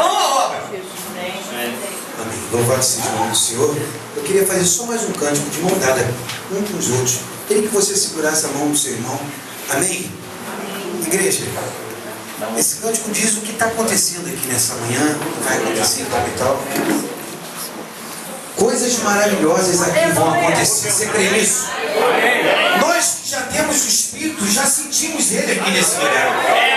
mão à obra. Amém. Louvado seja o nome do Senhor. Eu queria fazer só mais um cântico de mão dada, um com os outros. Queria que você segurasse a mão do seu irmão. Amém? Igreja, esse cântico diz o que está acontecendo aqui nessa manhã, o que vai acontecer e tal. Coisas maravilhosas aqui vão acontecer. Você crê nisso? Nós que já temos o Espírito, já sentimos Ele aqui nesse lugar.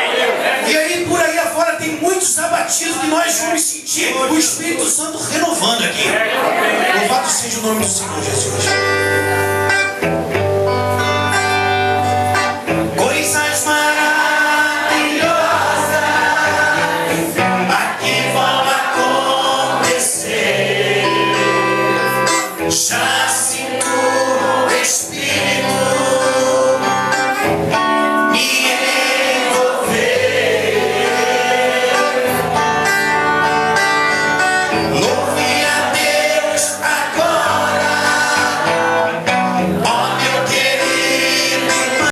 E aí, por aí afora, tem muitos abatidos que nós vamos sentir o Espírito Santo renovando aqui. Louvado seja o nome do Senhor Jesus. Coisas maravilhosas aqui vão acontecer. Já